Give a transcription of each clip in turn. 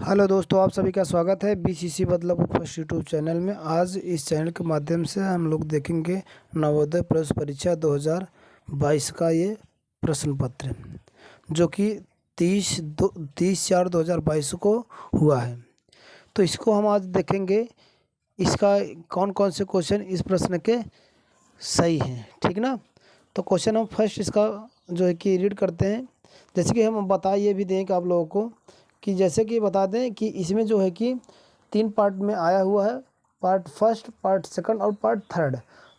Hello दोस्तों, आप सभी का स्वागत है BCC Badlapur first YouTube channel में। आज इस चैनल के माध्यम से हम लोग देखेंगे नवोदय प्रवेश परीक्षा 2022 का ये प्रश्न पत्र जो कि 30/4/2022 को हुआ है। तो इसको हम आज देखेंगे, इसका कौन कौन से क्वेश्चन इस प्रश्न के सही हैं, ठीक ना। तो क्वेश्चन हम फर्स्ट इसका जो है कि रीड करते हैं। जैसे कि हम बता ये भी दें कि आप लोगों को कि जैसे कि बता दें कि इसमें जो है कि 3 पार्ट में आया हुआ है, पार्ट फर्स्ट, पार्ट सेकंड और पार्ट थर्ड।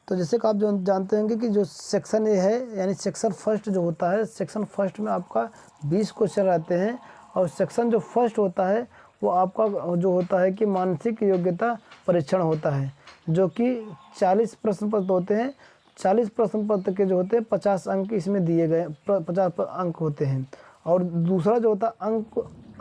तो जैसे कि आप जो जानते होंगे कि जो सेक्शन ए है यानी सेक्शन फर्स्ट जो होता है, सेक्शन फर्स्ट में आपका 20 क्वेश्चन रहते हैं और सेक्शन जो फर्स्ट होता है वो आपका जो होता है कि मानसिक योग्यता परीक्षण होता है, जो कि 40 प्रश्न पत्र होते हैं। 40 प्रश्न पत्र के जो होते हैं 50 अंक इसमें दिए गए, 50 अंक होते हैं। और दूसरा जो होता है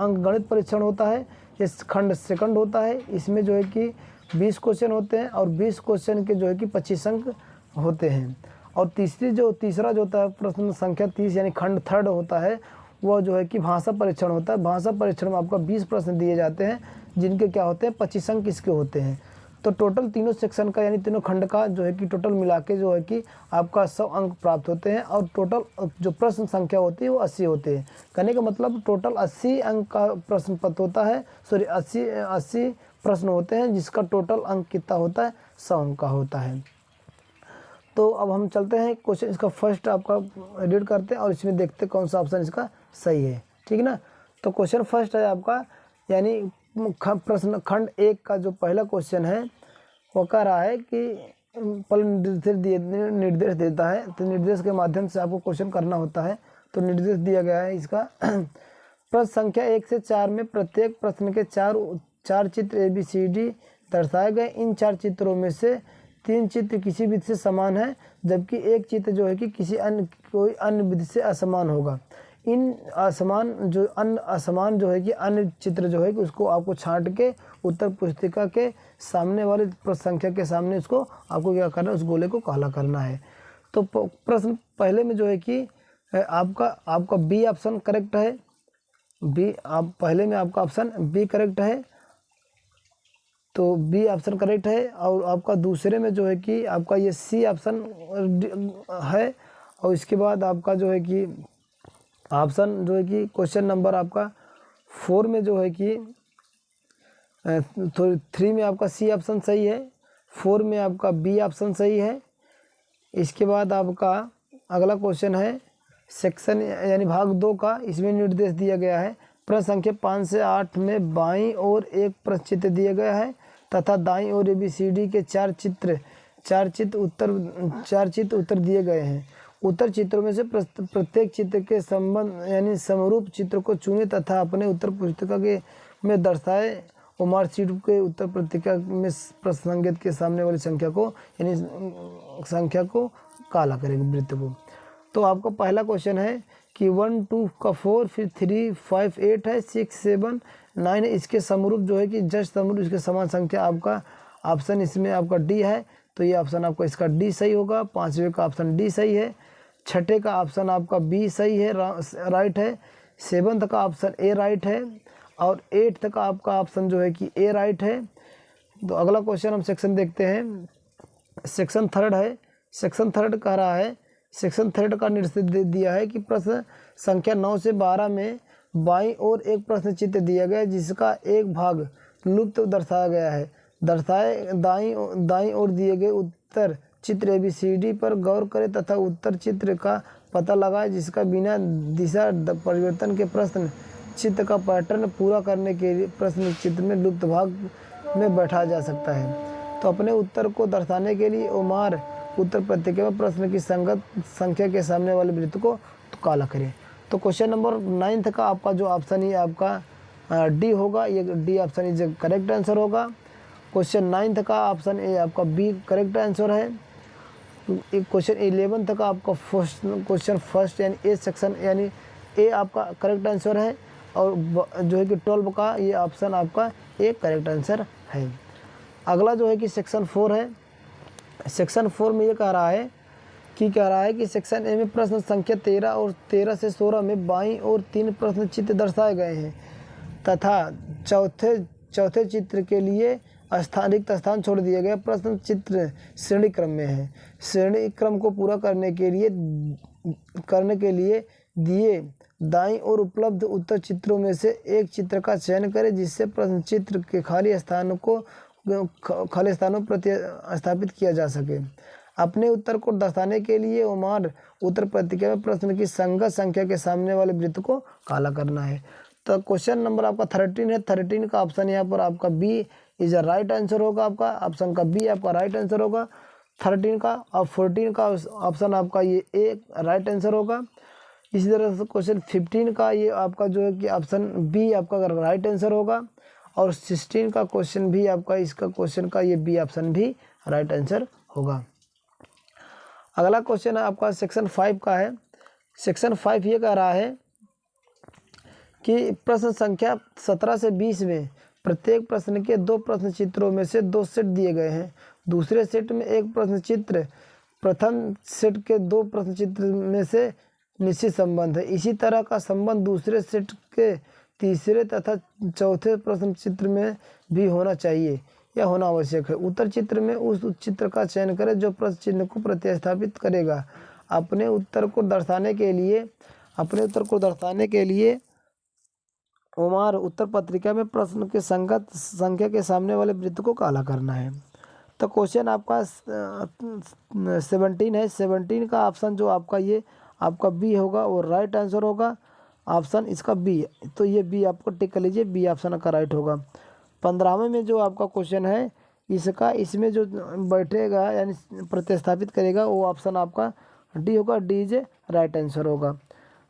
अंक गणित परीक्षण होता है, ये खंड सेकंड होता है। इसमें जो है कि 20 क्वेश्चन होते हैं और 20 क्वेश्चन के जो है कि 25 अंक होते हैं। और तीसरा जो होता है प्रश्न संख्या 30 यानी खंड थर्ड होता है, वो जो है कि भाषा परीक्षण होता है। भाषा परीक्षण में आपका 20 प्रश्न दिए जाते हैं, जिनके क्या होते हैं 25 अंक इसके होते हैं। तो टोटल तीनों सेक्शन का यानी तीनों खंड का जो है कि टोटल मिला के जो है कि आपका 100 अंक प्राप्त होते हैं। और टोटल जो प्रश्न संख्या होती है वो 80 होते हैं। कहने का मतलब टोटल 80 अंक का प्रश्न पत्र होता है, 80 प्रश्न होते हैं, जिसका टोटल अंक कितना होता है 100 अंक का होता है। तो अब हम चलते हैं क्वेश्चन इसका फर्स्ट आपका रीड करते हैं और इसमें देखते हैं कौन सा ऑप्शन इसका सही है, ठीक ना। तो क्वेश्चन फर्स्ट है आपका, यानी प्रश्न खंड 1 का जो पहला क्वेश्चन है वो कह रहा है कि पहले निर्देश देता है। तो निर्देश के माध्यम से आपको क्वेश्चन करना होता है। तो निर्देश दिया गया है इसका प्रश्न संख्या 1 से 4 में प्रत्येक प्रश्न के चार चित्र ABCD दर्शाए गए। इन 4 चित्रों में से 3 चित्र किसी विधि से समान है, जबकि एक चित्र जो है कि कोई अन्य विधि से असमान होगा। इन असमान जो है कि अन्य चित्र जो है कि उसको आपको छांट के उत्तर पुस्तिका के सामने वाले प्रश्न संख्या के सामने उसको आपको क्या करना है, उस गोले को काला करना है। तो प्रश्न पहले में जो है कि आपका बी ऑप्शन करेक्ट है। पहले में आपका ऑप्शन बी करेक्ट है, तो बी ऑप्शन करेक्ट है। और आपका दूसरे में जो है कि आपका ये सी ऑप्शन है। और इसके बाद आपका जो है कि ऑप्शन जो है कि क्वेश्चन नंबर आपका 4 में जो है कि तो 3 में आपका सी ऑप्शन सही है, 4 में आपका बी ऑप्शन सही है। इसके बाद आपका अगला क्वेश्चन है सेक्शन यानी भाग 2 का। इसमें निर्देश दिया गया है प्रश्न संख्या 5 से 8 में बाईं ओर एक प्रश्न चित्र दिया गया है तथा दाईं ओर ABCD के चार चित्र उत्तर दिए गए हैं। उत्तर चित्रों में से प्रत्येक चित्र के संबंध यानी समरूप चित्र को चुने तथा अपने उत्तर पुस्तिका में दर्शाए और मार्कशीट के उत्तर पुस्तिका में प्रश्न संकेत के सामने वाली संख्या को यानी संख्या को काला करेंगे वृत्त को। तो आपका पहला क्वेश्चन है कि 1 2 का 4 फिर 3 5 8 है, 6 7 9 है। इसके समरूप जो है कि जस्ट समरूप इसके समान संख्या आपका ऑप्शन इसमें आपका डी है। तो ये ऑप्शन आपका इसका डी सही होगा। 5वें का ऑप्शन डी सही है। 6ठे का ऑप्शन आपका बी सही है, राइट है। 7th का ऑप्शन ए राइट है और 8th का आपका ऑप्शन जो है कि ए राइट है। तो अगला क्वेश्चन हम सेक्शन देखते हैं, सेक्शन थर्ड है। सेक्शन थर्ड कह रहा है, सेक्शन थर्ड का निर्देश दे दिया है कि प्रश्न संख्या 9 से 12 में बाईं ओर एक प्रश्न चित्र दिया गया है, जिसका एक भाग लुप्त दर्शाया गया है। दाईं ओर दिए गए उत्तर चित्र ABCD पर गौर करें तथा उत्तर चित्र का पता लगाएं, जिसका बिना दिशा परिवर्तन के प्रश्न चित्र का पैटर्न पूरा करने के लिए प्रश्न चित्र में लुप्त भाग में बैठाया जा सकता है। तो अपने उत्तर को दर्शाने के लिए उमार उत्तर पुस्तिका में प्रश्न की संगत संख्या के सामने वाले वृत्त को काला करें। तो क्वेश्चन नंबर 9 का आपका जो ऑप्शन है आपका डी होगा। ये D option is correct answer होगा। क्वेश्चन 9 का ऑप्शन ए आपका बी करेक्ट आंसर है। क्वेश्चन 11 का आपका क्वेश्चन फर्स्ट यानी ए सेक्शन यानी ए आपका करेक्ट आंसर है। और जो है कि 12 का ये ऑप्शन आपका ए करेक्ट आंसर है। अगला जो है कि सेक्शन 4 है। सेक्शन 4 में ये कह रहा है कि सेक्शन ए में प्रश्न संख्या 13 और 13 से 16 में बाईं और 3 प्रश्न चित्र दर्शाए गए हैं तथा चौथे चित्र के लिए रिक्त स्थान छोड़ दिए गए। प्रश्न चित्र श्रेणी क्रम में है। श्रेणी क्रम को पूरा करने के लिए दिए दाईं ओर उपलब्ध उत्तर चित्रों में से एक चित्र का चयन करें जिससे प्रश्न चित्र के खाली स्थानों पर प्रतिस्थापित किया जा सके। अपने उत्तर को दर्शाने के लिए ओमार उत्तर पत्रिका में प्रश्न की संगत संख्या के सामने वाले वृत्त को काला करना है। तो क्वेश्चन नंबर आपका 13 है। 13 का ऑप्शन यहाँ पर आपका B is a right answer होगा। आपका ऑप्शन का बी आपका राइट आंसर होगा 13 का। और 14 का ऑप्शन आपका ये ए राइट आंसर होगा। इसी तरह से क्वेश्चन 15 का ये आपका जो है कि ऑप्शन बी आपका राइट आंसर होगा। और 16 का क्वेश्चन भी आपका इसका क्वेश्चन का ये बी ऑप्शन भी राइट आंसर होगा। अगला क्वेश्चन है आपका सेक्शन 5 का है। सेक्शन 5 ये कह रहा है कि प्रश्न संख्या 17 से 20 में प्रत्येक प्रश्न के 2 प्रश्न चित्रों में से 2 सेट दिए गए हैं। दूसरे सेट में एक प्रश्न चित्र प्रथम सेट के 2 प्रश्न चित्र में से निश्चित संबंध है। इसी तरह का संबंध दूसरे सेट के तीसरे तथा चौथे प्रश्न चित्र में भी होना चाहिए या होना आवश्यक है। उत्तर चित्र में उस चित्र का चयन करें जो प्रश्न चिन्ह को प्रतिस्थापित करेगा। अपने उत्तर को दर्शाने के लिए ओमार उत्तर पत्रिका में प्रश्न के संगत संख्या के सामने वाले वृत्त को काला करना है। तो क्वेश्चन आपका 17 है। 17 का ऑप्शन जो आपका ये आपका बी होगा और राइट आंसर होगा। ऑप्शन इसका बी, तो ये बी आपको टिक कर लीजिए, बी ऑप्शन का राइट होगा। 15वें में जो आपका क्वेश्चन है इसमें जो बैठेगा यानी प्रतिस्थापित करेगा वो ऑप्शन आपका डी होगा। डी इज राइट आंसर होगा।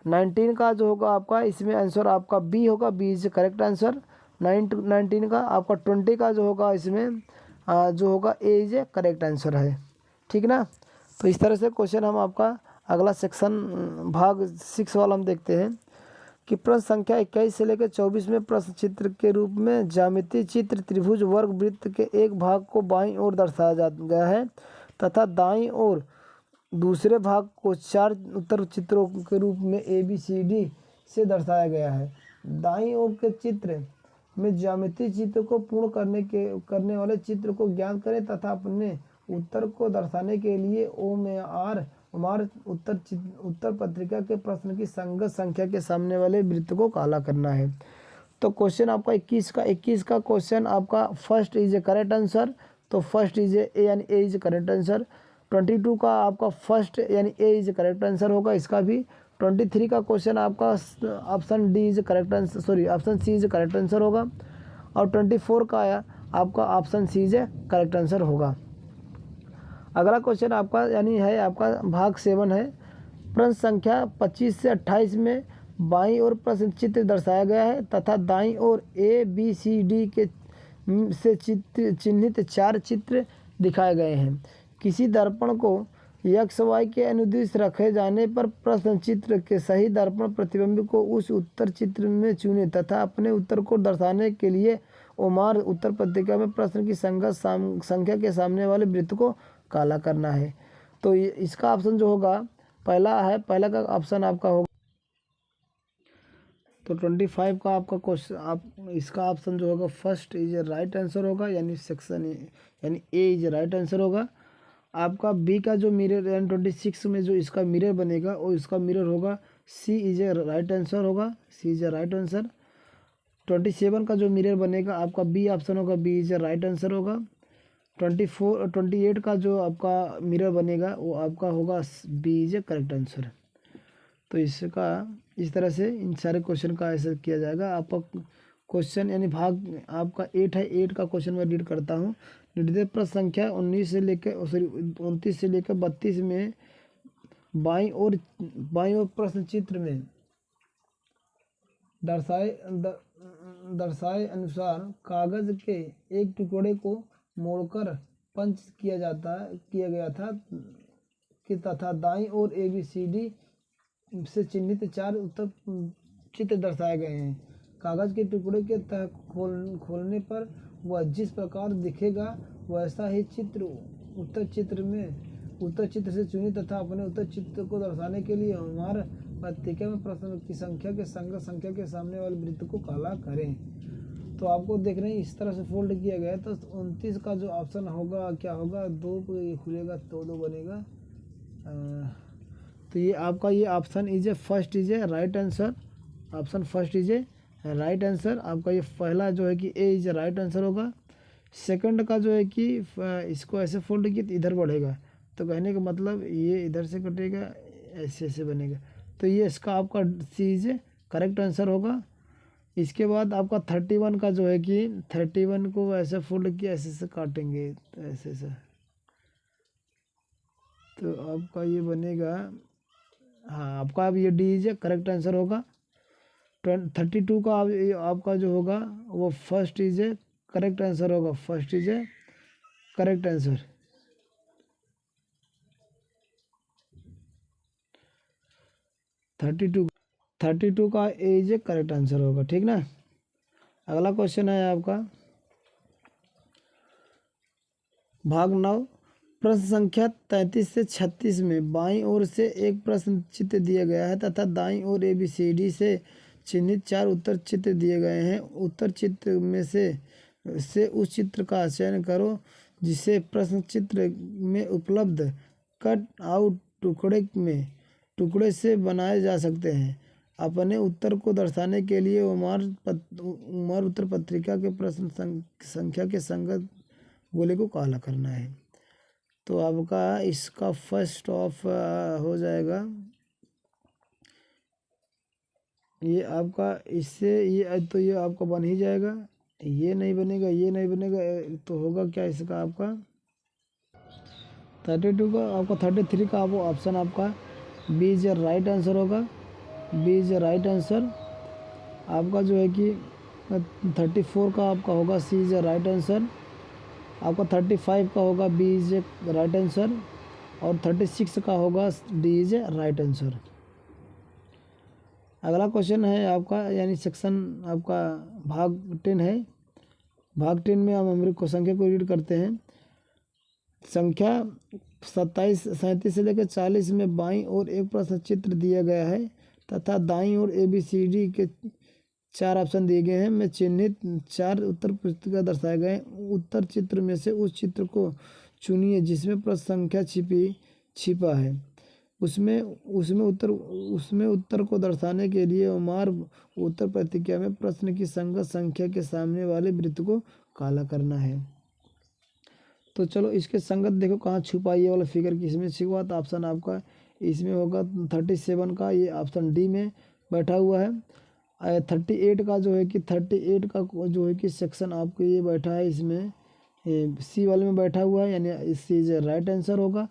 19 का जो होगा आपका इसमें आंसर आपका बी होगा। बी इज करेक्ट आंसर 19 का। आपका 20 का जो होगा इसमें जो होगा ए इज करेक्ट आंसर है। ठीक ना। तो इस तरह से क्वेश्चन हम आपका अगला सेक्शन भाग 6 वाला हम देखते हैं कि प्रश्न संख्या 21 से लेकर 24 में प्रश्न चित्र के रूप में ज्यामितीय चित्र त्रिभुज वर्ग वृत्त के एक भाग को बाईं ओर दर्शाया गया है तथा दाईं ओर दूसरे भाग को 4 उत्तर चित्रों के रूप में ABCD से दर्शाया गया है। दाईं ओर के चित्र में ज्यामितीय चित्र को पूर्ण करने वाले चित्र को ज्ञात करें तथा अपने उत्तर को दर्शाने के लिए ओमार उत्तर पत्रिका के प्रश्न की संगत संख्या के सामने वाले वृत्त को काला करना है। तो क्वेश्चन आपका 21 का क्वेश्चन आपका first is A correct answer. तो फर्स्ट इज ए यानी ए इज करेक्ट आंसर। 22 का आपका फर्स्ट यानी ए इज करेक्ट आंसर होगा इसका भी। 23 का क्वेश्चन आपका option D is correct answer, sorry option C is correct answer होगा। और 24 का आपका option C is correct answer होगा। अगला क्वेश्चन आपका यानी है आपका भाग 7 है। प्रश्न संख्या 25 से 28 में बाईं ओर प्रश्न चित्र दर्शाया गया है तथा दाईं ओर ABCD के से चिन्हित 4 चित्र दिखाए गए हैं। किसी दर्पण को XY के अनुदिश रखे जाने पर प्रश्न चित्र के सही दर्पण प्रतिबिंब को उस उत्तर चित्र में चुने तथा अपने उत्तर को दर्शाने के लिए ओमार उत्तर पत्रिका में प्रश्न की संगत संख्या के सामने वाले वृत्त को काला करना है। तो इसका ऑप्शन जो होगा पहला का ऑप्शन आपका होगा। तो 25 का आपका क्वेश्चन इसका ऑप्शन जो होगा फर्स्ट इज राइट आंसर होगा यानी सेक्शन यानी ए इज राइट आंसर होगा। आपका बी का जो मिरर यानी 26 में जो इसका मिरर बनेगा वो इसका मिरर होगा सी इज राइट आंसर होगा। सी इज राइट आंसर। 27 का जो मिरर बनेगा आपका बी ऑप्शन होगा। बी इज राइट आंसर होगा। 28 का जो आपका मिरर बनेगा वो आपका होगा बी इज करेक्ट आंसर। तो इसका इस तरह से इन सारे क्वेश्चन का ऐसा किया जाएगा। आपका क्वेश्चन यानी भाग आपका 8 है। 8 का क्वेश्चन मैं रीड करता हूँ। निर्देश प्रश्न संख्या 29 से लेकर 32 में बाईं ओर प्रश्न चित्र में दर्शाए अनुसार कागज के एक टुकड़े को मोड़कर पंच किया गया था कि तथा दाईं ओर ABCD से चिन्हित 4 उत्तर चित्र दर्शाए गए हैं। कागज के टुकड़े के तह खोलने पर वह जिस प्रकार दिखेगा वैसा ही चित्र उत्तर चित्र में उत्तर चित्र से चुनी तथा अपने उत्तर चित्र को दर्शाने के लिए हमारे पत्रिका में प्रश्न की संख्या के संगत संख्या के सामने वाले वृत्त को काला करें। तो आपको देख रहे हैं इस तरह से फोल्ड किया गया है। तो 29 का जो ऑप्शन होगा क्या होगा, 2 खुलेगा तो 2 बनेगा। तो ये आपका ये option is a first is A right answer. Option first is A right answer. आपका ये पहला जो है कि ए इज ए राइट आंसर होगा। सेकंड का जो है कि इसको ऐसे फोल्ड किया तो इधर बढ़ेगा, तो कहने का मतलब ये इधर से कटेगा, ऐसे ऐसे बनेगा। तो ये इसका आपका C is A correct answer होगा। इसके बाद आपका 31 का जो है कि 31 को ऐसे फोल्ड किया, ऐसे ऐसे काटेंगे तो ऐसे ऐसे, तो आपका ये बनेगा, हाँ आपका अब ये डी इज करेक्ट आंसर होगा। 32 का आपका जो होगा वो first is A correct answer होगा। First is A correct answer. 32 का A is A correct answer होगा, ठीक ना। अगला क्वेश्चन है आपका भाग 9, प्रश्न संख्या 33 से 36 में बाईं ओर से एक प्रश्न चित्र दिया गया है तथा दाईं ओर ABCD से चिन्हित 4 उत्तर चित्र दिए गए हैं। उत्तर चित्र में से उस चित्र का चयन करो जिसे प्रश्न चित्र में उपलब्ध कट आउट टुकड़े से बनाए जा सकते हैं। अपने उत्तर को दर्शाने के लिए उमर उत्तर पत्रिका के प्रश्न संख्या के संगत गोले को काला करना है। तो आपका इसका फर्स्ट ऑफ हो जाएगा ये आपका, इससे ये तो ये आपका बन ही जाएगा। ये नहीं बनेगा, ये नहीं बनेगा, तो होगा क्या इसका आपका 32 का आपका 33 का वो ऑप्शन आपका बी इज राइट आंसर होगा। B is right answer. आपका जो है कि 34 का आपका होगा सी इज राइट आंसर। आपका 35 का होगा बी इज राइट आंसर और 36 का होगा डी इज राइट आंसर। अगला क्वेश्चन है आपका यानी सेक्शन आपका भाग 10 है। भाग 10 में हम हमारी संख्या को रीड करते हैं। संख्या 37 से लेकर 40 में बाईं ओर एक प्रश्न चित्र दिया गया है तथा दाईं ओर ABCD के 4 ऑप्शन दिए गए हैं। में चिन्हित 4 उत्तर पुस्तिका दर्शाए गए। उत्तर चित्र में से उस चित्र को चुनिए जिसमें प्रश्न संख्या छिपा है। उसमें उत्तर को दर्शाने के लिए उमार उत्तर पत्रिका में प्रश्न की संगत संख्या के सामने वाले वृत्त को काला करना है। तो चलो इसके संगत देखो कहाँ छुपा, ये वाला फिगर किसमें छुपा, तो ऑप्शन आपका इसमें होगा 37 का, ये ऑप्शन डी में बैठा हुआ है। 38 का जो है कि 38 का जो है कि सेक्शन आपको ये बैठा है इसमें सी वाले में बैठा हुआ है, यानी सी इज राइट आंसर होगा।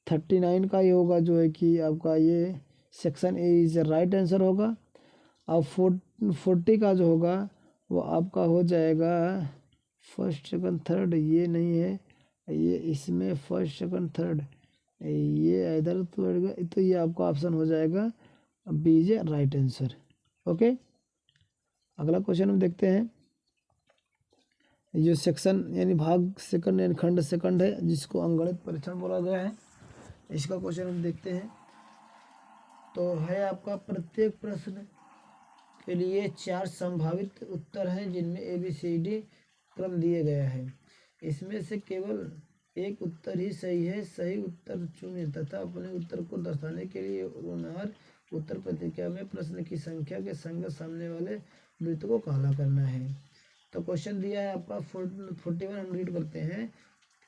39 का ये होगा जो है कि आपका ये section A is right answer होगा। और 40 का जो होगा वो आपका हो जाएगा फर्स्ट सेकंड थर्ड, ये नहीं है, ये इसमें फर्स्ट सेकंड थर्ड, ये इधर तो बैठेगा, तो ये आपका ऑप्शन हो जाएगा B is right answer. Okay, अगला क्वेश्चन हम देखते हैं। जो सेक्शन यानी भाग सेकंड यानी खंड सेकंड है जिसको अंगणित परीक्षण बोला गया है, इसका क्वेश्चन हम देखते हैं। तो है आपका प्रत्येक प्रश्न के लिए 4 संभावित उत्तर हैं जिनमें ABCD क्रम दिए गया है। इसमें से केवल एक उत्तर ही सही है। सही उत्तर चुनें तथा अपने उत्तर को दर्शाने के लिए उन्हें उत्तर पत्रिका में प्रश्न की संख्या के संगत सामने वाले वृत्त को काला करना है। तो क्वेश्चन दिया है आपका 41 हम रीड करते हैं।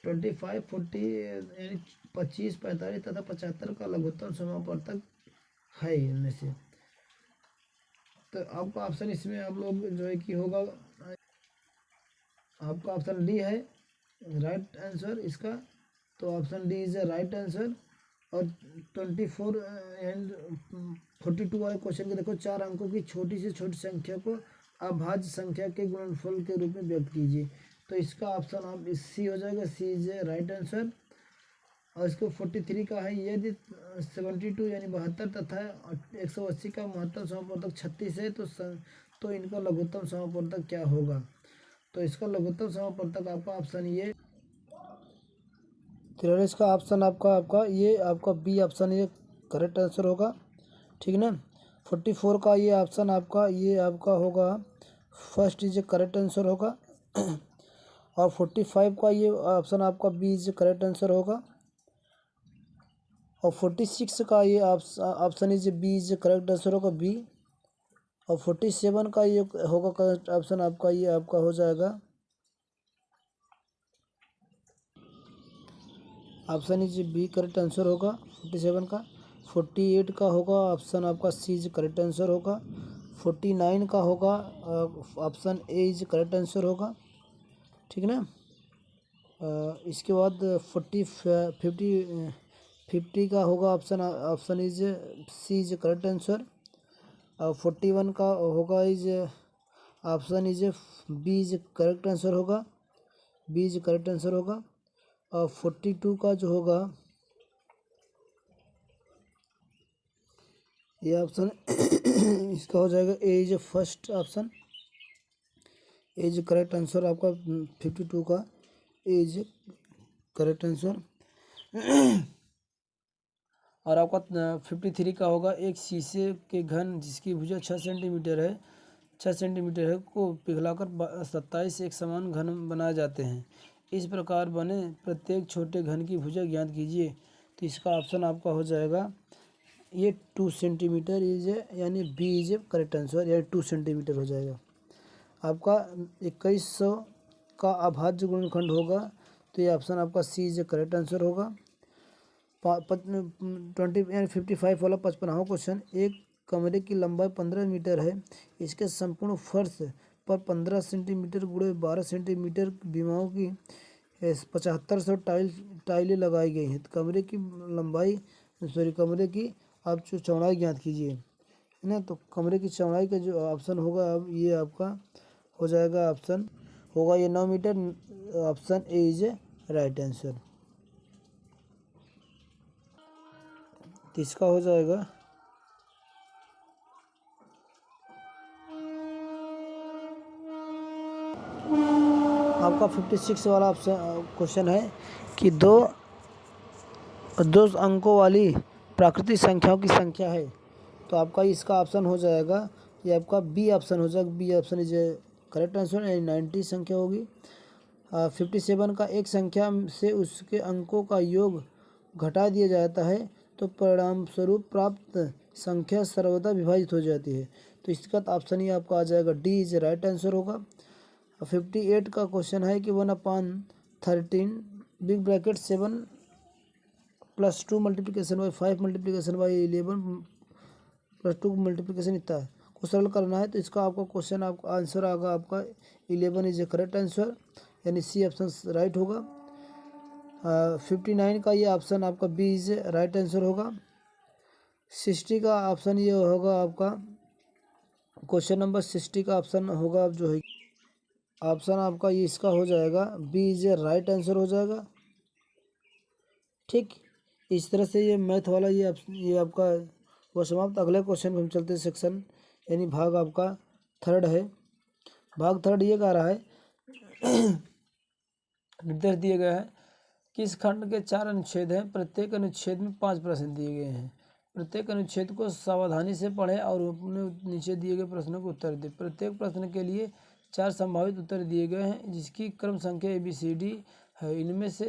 25, 40 यानी 25, 45 तथा 75 का लघुत्तम समापवर्तक है इनमें से। तो आपका ऑप्शन इसमें आप लोग जो है कि होगा आपका ऑप्शन डी है राइट आंसर इसका। तो option D is right answer. और 24 एंड 42 वाले क्वेश्चन के देखो 4 अंकों की छोटी से छोटी संख्या को अभाज्य संख्या के गुणनफल के रूप में व्यक्त कीजिए। तो इसका ऑप्शन आप सी हो जाएगा, सी इज राइट आंसर। और इसको 43 का है, यदि 72 यानी 72 तथा 180 का महत्तम समापवर्तक 36 है तो इनका लघुत्तम समापवर्तक क्या होगा। तो इसका लघुत्तम समापवर्तक आपका ऑप्शन ये तो इसका ऑप्शन आपका ये आपका बी ऑप्शन ये करेक्ट आंसर होगा, ठीक ना। 44 का ये ऑप्शन आपका होगा फर्स्ट इज करेक्ट आंसर होगा और 45 का ये ऑप्शन आपका बी इज करेक्ट आंसर होगा और 46 का ये option is B is correct answer होगा बी और 47 का ये होगा करेक्ट ऑप्शन आपका ये आपका हो जाएगा option is B correct answer होगा 47 का। 48 का होगा ऑप्शन आपका सी इज करेक्ट आंसर होगा। 49 का होगा option A is correct answer होगा, ठीक ना। इसके बाद 50 का होगा option is C is correct answer और 41 का होगा is option is B is correct answer होगा, बी इज करेक्ट आंसर होगा। और 42 का जो होगा ये ऑप्शन इसका हो जाएगा A is first option, A is correct answer आपका 52 का ए इज करेक्ट आंसर। और आपका 53 का होगा एक शीशे के घन जिसकी भुजा 6 सेंटीमीटर है को पिघलाकर 27 एक समान घन बनाए जाते हैं। इस प्रकार बने प्रत्येक छोटे घन की भुजा ज्ञात कीजिए। तो इसका ऑप्शन आपका हो जाएगा ये 2 सेंटीमीटर इज यानी बी इज करेक्ट आंसर, यानी 2 सेंटीमीटर हो जाएगा। आपका 2100 का अभाज्य गुणनखंड होगा तो ये ऑप्शन आपका सी इज करेक्ट आंसर होगा। 55 वाला 55वां क्वेश्चन, एक कमरे की लंबाई 15 मीटर है, इसके संपूर्ण फर्श पर 15 सेंटीमीटर गुणे 12 सेंटीमीटर विमाओं की 7500 टाइलें लगाई गई हैं। तो कमरे की आप जो चौड़ाई ज्ञात कीजिए, है ना। तो कमरे की चौड़ाई का जो ऑप्शन होगा अब ये आपका हो जाएगा ऑप्शन होगा ये 9 metre, option A is right answer. तो इसका हो जाएगा आपका 56 वाला ऑप्शन क्वेश्चन है कि दो अंकों वाली प्राकृतिक संख्याओं की संख्या है। तो आपका इसका ऑप्शन हो जाएगा ये आपका बी ऑप्शन हो जाएगा, B option is correct answer, यानी 90 संख्या होगी। 57 का एक संख्या से उसके अंकों का योग घटा दिया जाता है तो परिणाम स्वरूप प्राप्त संख्या सर्वदा विभाजित हो जाती है। तो इसका ऑप्शन ही आपका आ जाएगा डी इज राइट आंसर होगा। 58 का क्वेश्चन है कि 1/13 big bracket 7 + 2 multiplication by 5 multiplication by 11 + 2 multiplication इतना को सरल करना है। तो इसका आपका क्वेश्चन आपका आंसर आएगा आपका 11 इज ए करेक्ट आंसर, यानी सी ऑप्शन राइट होगा। 59 का ये ऑप्शन आपका बी इज राइट आंसर होगा। 60 का ऑप्शन ये होगा आपका क्वेश्चन नंबर 60 का ऑप्शन होगा अब जो है ऑप्शन आपका ये इसका हो जाएगा बी इज राइट आंसर हो जाएगा, ठीक। इस तरह से ये मैथ वाला ये आपका वो समाप्त। अगले क्वेश्चन में हम चलते हैं सेक्शन यानी भाग आपका थर्ड है। भाग थर्ड ये कह रहा है निर्देश दिए गए हैं कि इस खंड के 4 अनुच्छेद हैं, प्रत्येक अनुच्छेद में 5 प्रश्न दिए गए हैं। प्रत्येक अनुच्छेद को सावधानी से पढ़ें और अपने नीचे दिए गए प्रश्नों को उत्तर दें। प्रत्येक प्रश्न के लिए 4 संभावित उत्तर दिए गए हैं जिसकी क्रम संख्या ABCD है। इनमें से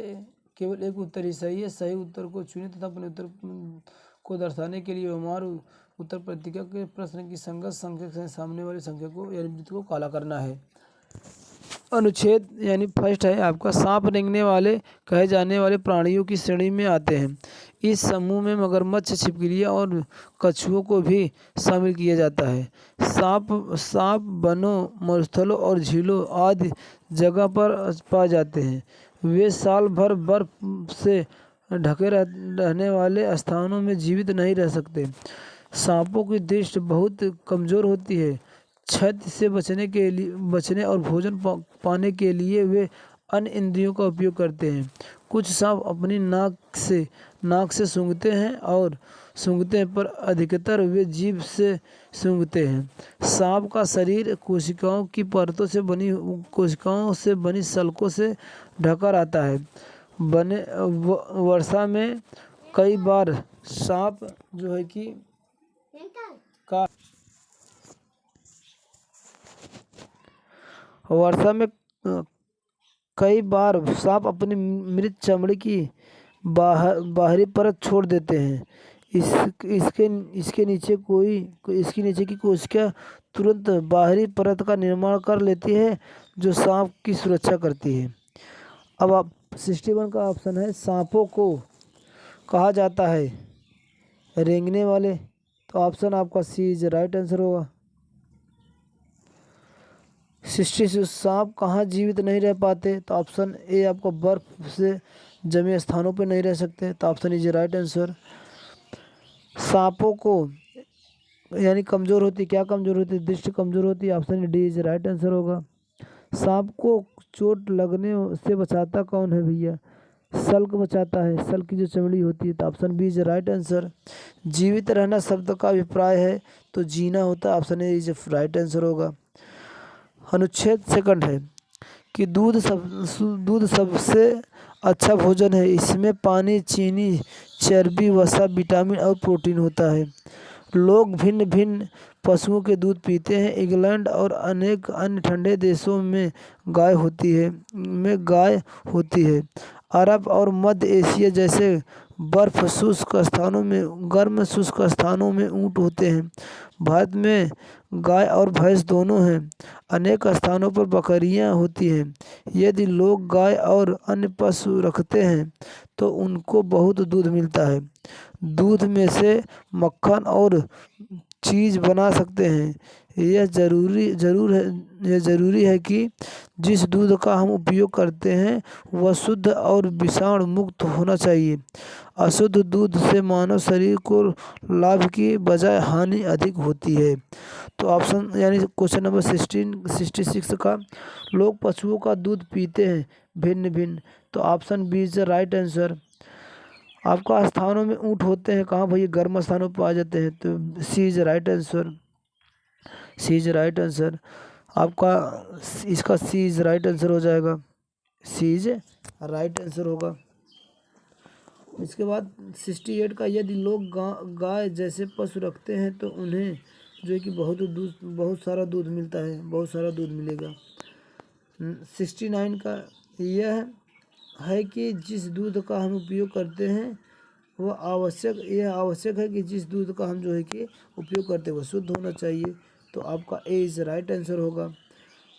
केवल एक उत्तर ही सही है। सही उत्तर को चुनें तथा अपने उत्तर को दर्शाने के लिए व्यवहार उत्तर पत्रिका के प्रश्न की संगत संख्या से सामने वाली संख्या को यानी वृत्त को काला करना है। अनुच्छेद यानी फर्स्ट है आपका सांप रेंगने वाले कहे जाने वाले प्राणियों की श्रेणी में आते हैं। इस समूह में मगरमच्छ, छिपकलियाँ और कछुओं को भी शामिल किया जाता है। सांप वनों, मरुस्थलों और झीलों आदि जगह पर पाए जाते हैं। वे साल भर बर्फ से ढके रहने वाले स्थानों में जीवित नहीं रह सकते। सांपों की दृष्टि बहुत कमज़ोर होती है। क्षति से बचने और भोजन पाने के लिए वे अन्य इंद्रियों का उपयोग करते हैं। कुछ सांप अपनी नाक से सूंघते हैं पर अधिकतर वे जीभ से सूंघते हैं। सांप का शरीर कोशिकाओं से बनी सल्कों से ढका रहता है। वर्षा में कई बार सांप जो है कि का वर्षा में कई बार सांप अपनी मृत चमड़ी की बाहरी परत छोड़ देते हैं। इसके इसके नीचे इसके नीचे की कोशिका तुरंत बाहरी परत का निर्माण कर लेती है जो सांप की सुरक्षा करती है। अब आप 61 का ऑप्शन है, सांपों को कहा जाता है रेंगने वाले। तो ऑप्शन आपका सी इज राइट आंसर होगा। 66 सांप कहाँ जीवित नहीं रह पाते? तो ऑप्शन ए आपको बर्फ से जमे स्थानों पर नहीं रह सकते। तो ऑप्शन इज राइट आंसर। सांपों को यानी कमज़ोर होती, क्या कमज़ोर होती? दृष्टि कमज़ोर होती है। Option D is right answer होगा। सांप को चोट लगने से बचाता कौन है भैया? सल्क बचाता है, सल्क की जो चमड़ी होती है। तो option B is right answer. जीवित रहना शब्द का अभिप्राय है तो जीना होता है। Option A is right answer होगा। अनुच्छेद सेकंड है कि दूध सबसे अच्छा भोजन है। इसमें पानी, चीनी, चर्बी, वसा, विटामिन और प्रोटीन होता है। लोग भिन्न भिन्न पशुओं के दूध पीते हैं। इंग्लैंड और अनेक अन्य ठंडे देशों में गाय होती है। अरब और मध्य एशिया जैसे बर्फ शुष्क स्थानों में, गर्म शुष्क स्थानों में ऊँट होते हैं। भारत में गाय और भैंस दोनों हैं। अनेक स्थानों पर बकरियां होती हैं। यदि लोग गाय और अन्य पशु रखते हैं तो उनको बहुत दूध मिलता है। दूध में से मक्खन और चीज़ बना सकते हैं। यह ज़रूरी है कि जिस दूध का हम उपयोग करते हैं वह शुद्ध और विषाणु मुक्त होना चाहिए। अशुद्ध दूध से मानव शरीर को लाभ की बजाय हानि अधिक होती है। तो ऑप्शन यानी क्वेश्चन नंबर 66 का, लोग पशुओं का दूध पीते हैं भिन्न भिन्न। तो option B is the right answer. आपका स्थानों में ऊँट होते हैं, कहाँ भैया? गर्म स्थानों पर पाए जाते हैं। तो C is right answer. C is right answer आपका, इसका सी इज राइट आंसर हो जाएगा। सी इज राइट आंसर होगा। इसके बाद 68 का, यदि लोग गाय जैसे पशु रखते हैं तो उन्हें जो है कि बहुत सारा दूध मिलता है, बहुत सारा दूध मिलेगा। 69 का यह है कि जिस दूध का हम उपयोग करते हैं वह आवश्यक है कि जिस दूध का हम जो है कि उपयोग करते हैं वह शुद्ध होना चाहिए। तो आपका ए इज राइट आंसर होगा।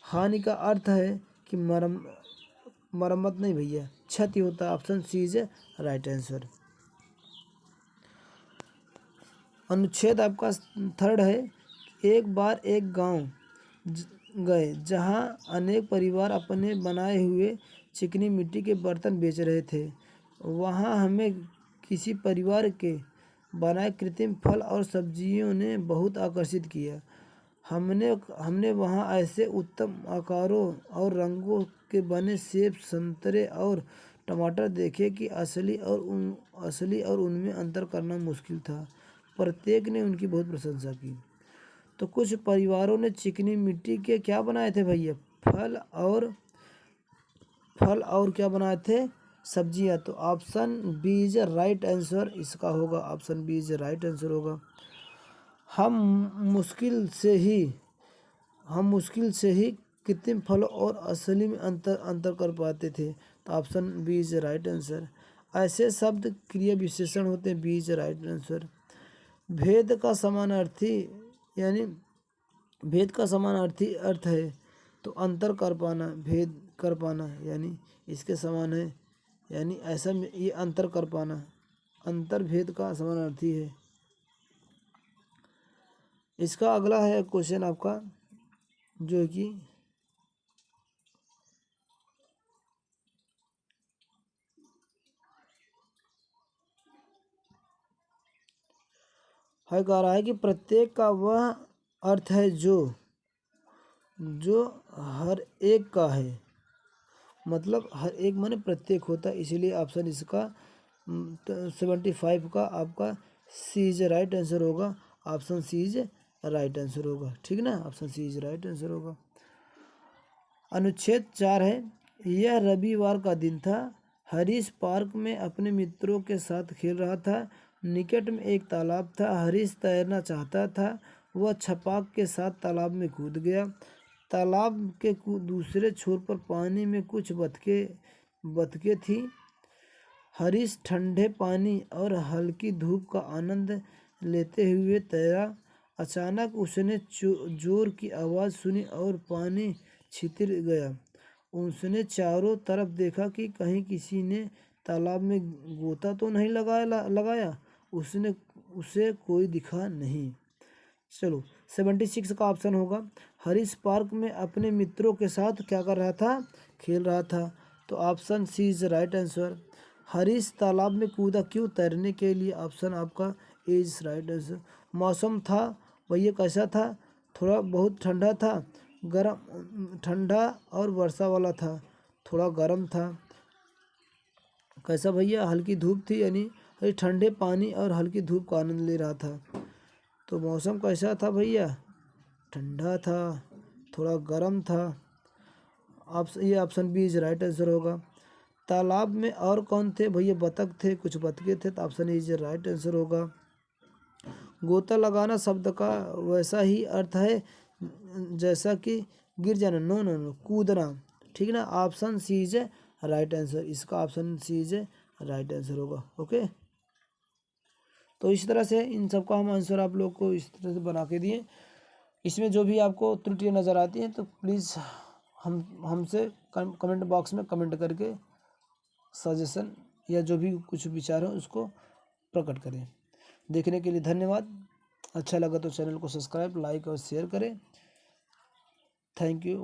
हानि का अर्थ है कि मरम्मत नहीं भैया, क्षति होता है। Option C is right answer. अनुच्छेद आपका थर्ड है, एक बार एक गांव गए जहां अनेक परिवार अपने बनाए हुए चिकनी मिट्टी के बर्तन बेच रहे थे। वहां हमें किसी परिवार के बनाए कृत्रिम फल और सब्जियों ने बहुत आकर्षित किया। हमने वहां ऐसे उत्तम आकारों और रंगों के बने सेब, संतरे और टमाटर देखे कि असली और उनमें अंतर करना मुश्किल था। प्रत्येक ने उनकी बहुत प्रशंसा की। तो कुछ परिवारों ने चिकनी मिट्टी के क्या बनाए थे भैया? फल और क्या बनाए थे? सब्जियां। तो option B is right answer इसका होगा। Option B is right answer होगा। हम मुश्किल से ही कृत्रिम फलों और असली में अंतर कर पाते थे। तो option B is right answer. ऐसे शब्द क्रिया विशेषण होते हैं। B is right answer. भेद का समानार्थी अर्थ है तो अंतर कर पाना, भेद कर पाना, यानी इसके समान है, यानी ऐसा ये अंतर कर पाना, अंतर भेद का समानार्थी है। इसका अगला है क्वेश्चन आपका जो है कि कह रहा है कि प्रत्येक का वह अर्थ है जो हर एक का है। मतलब हर एक माने प्रत्येक होता है, इसीलिए ऑप्शन इसका 75 का आपका सी इज राइट आंसर होगा। Option C is right answer होगा, ठीक ना? Option C is right answer होगा। अनुच्छेद 4 है, यह रविवार का दिन था हरीश पार्क में अपने मित्रों के साथ खेल रहा था। निकट में एक तालाब था। हरीश तैरना चाहता था। वह छपाक के साथ तालाब में कूद गया। तालाब के दूसरे छोर पर पानी में कुछ बतखें थी। हरीश ठंडे पानी और हल्की धूप का आनंद लेते हुए तैरा। अचानक उसने जोर की आवाज़ सुनी और पानी छितर गया। उसने चारों तरफ देखा कि कहीं किसी ने तालाब में गोता तो नहीं लगाया। उसे कोई दिखा नहीं। चलो 76 का ऑप्शन होगा। हरीश पार्क में अपने मित्रों के साथ क्या कर रहा था? खेल रहा था। तो option C is right answer. Harish तालाब में कूदा क्यों? तैरने के लिए। ऑप्शन आपका ए इज राइट आंसर। मौसम था भैया कैसा था? थोड़ा बहुत ठंडा था, गर्म, ठंडा और वर्षा वाला था। थोड़ा गर्म था। कैसा भैया? हल्की धूप थी, यानी ठंडे पानी और हल्की धूप का आनंद ले रहा था। तो मौसम कैसा था भैया? ठंडा था, थोड़ा गर्म था। ये option B is right answer होगा। तालाब में और कौन थे भैया? बतख थे, कुछ बतखे थे। तो option A is right answer होगा। गोता लगाना शब्द का वैसा ही अर्थ है जैसा कि गिर जाना। नो नो नो, कूदना। ठीक ना। Option C is right answer. इसका option C is right answer होगा। ओके, तो इस तरह से इन सब का हम आंसर आप लोग को इस तरह से बना के दिए। इसमें जो भी आपको त्रुटियाँ नज़र आती हैं तो प्लीज़ हमसे कमेंट बॉक्स में कमेंट करके सजेशन या जो भी कुछ विचार हो उसको प्रकट करें। देखने के लिए धन्यवाद। अच्छा लगा तो चैनल को सब्सक्राइब, लाइक और शेयर करें। Thank you.